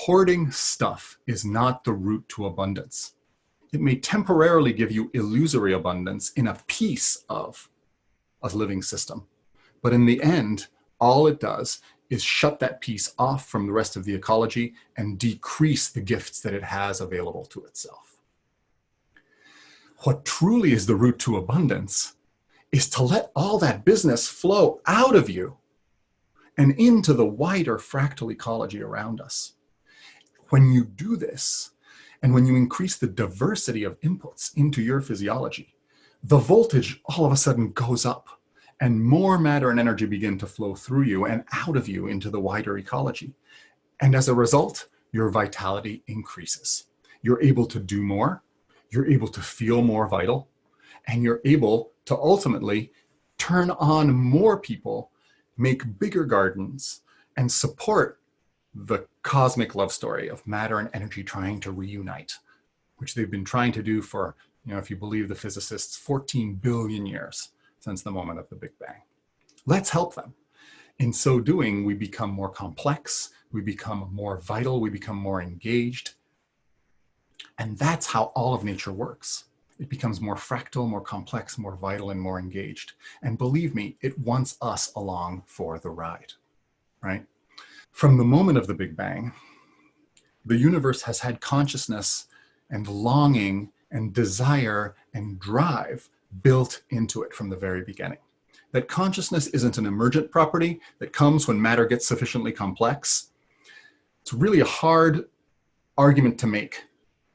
Hoarding stuff is not the route to abundance. It may temporarily give you illusory abundance in a piece of a living system, but in the end, all it does is shut that piece off from the rest of the ecology and decrease the gifts that it has available to itself. What truly is the route to abundance is to let all that business flow out of you and into the wider fractal ecology around us. When you do this, and when you increase the diversity of inputs into your physiology, the voltage all of a sudden goes up and more matter and energy begin to flow through you and out of you into the wider ecology. And as a result, your vitality increases. You're able to do more, you're able to feel more vital, and you're able to ultimately turn on more people, make bigger gardens, and support the cosmic love story of matter and energy trying to reunite, which they've been trying to do for, if you believe the physicists, 14 billion years since the moment of the Big Bang. Let's help them. In so doing, we become more complex, we become more vital, we become more engaged. And that's how all of nature works. It becomes more fractal, more complex, more vital, and more engaged. And believe me, it wants us along for the ride, right? From the moment of the Big Bang, the universe has had consciousness and longing and desire and drive built into it from the very beginning. That consciousness isn't an emergent property that comes when matter gets sufficiently complex. It's really a hard argument to make,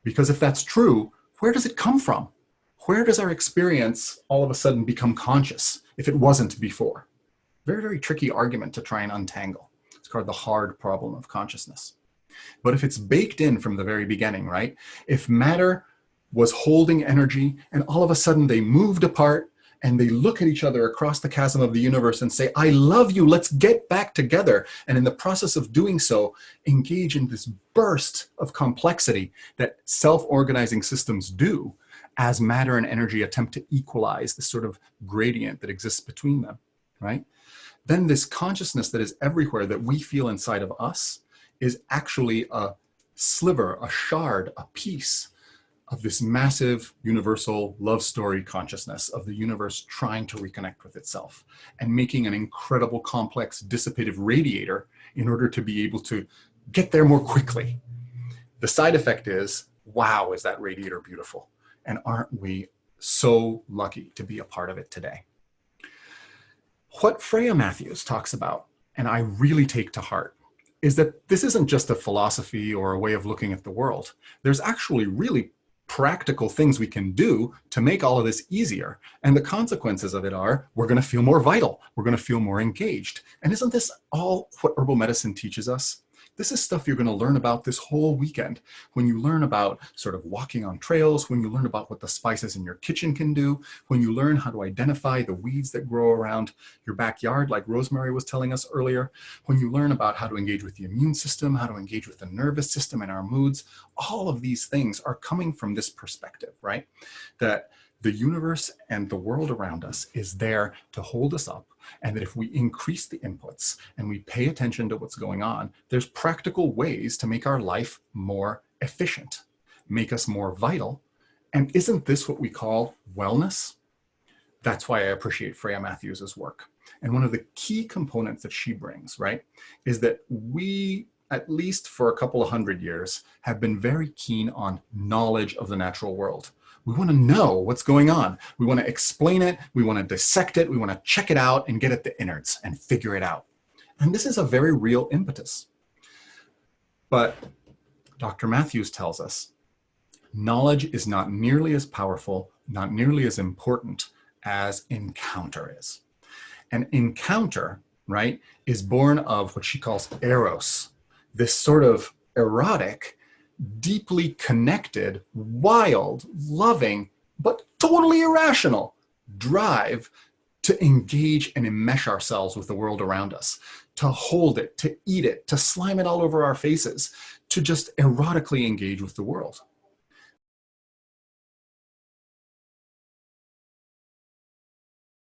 because if that's true, where does it come from? Where does our experience all of a sudden become conscious if it wasn't before? Very, very tricky argument to try and untangle. It's called the hard problem of consciousness. But if it's baked in from the very beginning, right? If matter was holding energy and all of a sudden they moved apart and they look at each other across the chasm of the universe and say, I love you, let's get back together. And in the process of doing so, engage in this burst of complexity that self-organizing systems do as matter and energy attempt to equalize the sort of gradient that exists between them, right? Then this consciousness that is everywhere that we feel inside of us is actually a sliver, a shard, a piece of this massive universal love story consciousness of the universe trying to reconnect with itself and making an incredible complex dissipative radiator in order to be able to get there more quickly. The side effect is, wow, is that radiator beautiful? And aren't we so lucky to be a part of it today? What Freya Matthews talks about, and I really take to heart, is that this isn't just a philosophy or a way of looking at the world. There's actually really practical things we can do to make all of this easier. And the consequences of it are, we're going to feel more vital. We're going to feel more engaged. And isn't this all what herbal medicine teaches us? This is stuff you're going to learn about this whole weekend. When you learn about sort of walking on trails, when you learn about what the spices in your kitchen can do, when you learn how to identify the weeds that grow around your backyard, like Rosemary was telling us earlier, when you learn about how to engage with the immune system, how to engage with the nervous system and our moods, all of these things are coming from this perspective, right? That the universe and the world around us is there to hold us up. And that if we increase the inputs and we pay attention to what's going on, there's practical ways to make our life more efficient, make us more vital. And isn't this what we call wellness? That's why I appreciate Freya Matthews's work. And one of the key components that she brings, right, is that we, at least for a couple of 100 years, have been very keen on knowledge of the natural world. We want to know what's going on. We want to explain it. We want to dissect it. We want to check it out and get at the innards and figure it out. And this is a very real impetus. But Dr. Matthews tells us, knowledge is not nearly as powerful, not nearly as important as encounter is. And encounter, right, is born of what she calls eros, this sort of erotic, deeply connected, wild, loving, but totally irrational drive to engage and enmesh ourselves with the world around us, to hold it, to eat it, to slime it all over our faces, to just erotically engage with the world.